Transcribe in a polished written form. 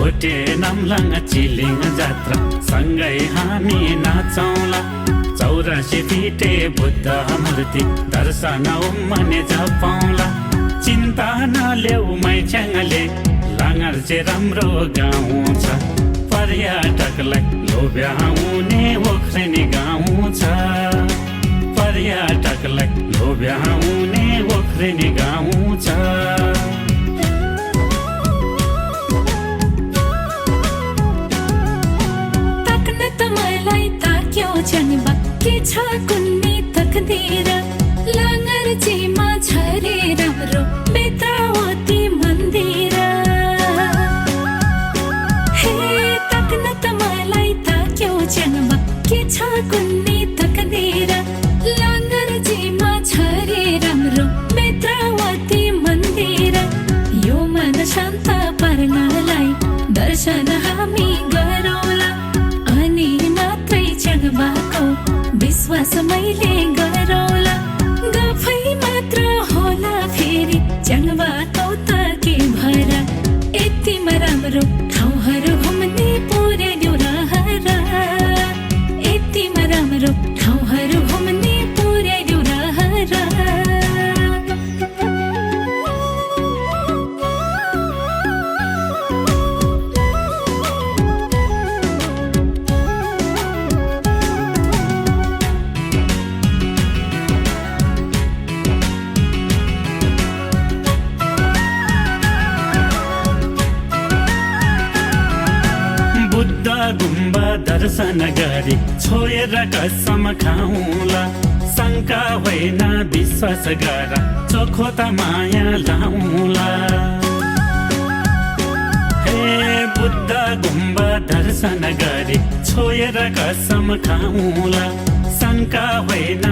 भोटे नाम्लाङ chilling जात्रा सँगै हामी नाचौँला। 84 फिटे बुद्ध मूर्ति दर्शन उम्मने जापाउँला। चिन्ता नलेऊ मैछ्याङले लाङर चाहिँ राम्रो गाउँ छ। पर्यटकलाई लोभ्याउने ओख्रिने गाउँ छ। पर्यटकलाई लोभ्याउने ओख्रिने गाउँ छ। के छ कुन्नी तकदीर लाङर चीमा छरे राम्रो बेतावती मन्दिर। हे तक्न त मलाई ताक्यो जन्म के छ कुन्नी तकदीर लाङर चीमा छरे राम्रो बेतावती मन्दिर। यो मन शान्त पार्नलाई दर्शन हामी गरौँला। अनि मात्रै जगबाको विश्वास मैले गरौँला। गफै मात्र होला फेरि जगबाको त के भएर यतिमा राम्रो ठाउँहरू घुम्ने पुर्याइदियो रहर। यतिमा राम्रो ठाउँहरू घुम्ने पुर्याइदियो रहर। बुद्ध गुम्बा दर्शन गरी छोएर कसम खाउँला। शङ्का होइन विश्वास गर चोखो त माया लाउँला। हे बुद्ध गुम्बा दर्शन गरी छोएर कसम खाउँला। शङ्का होइन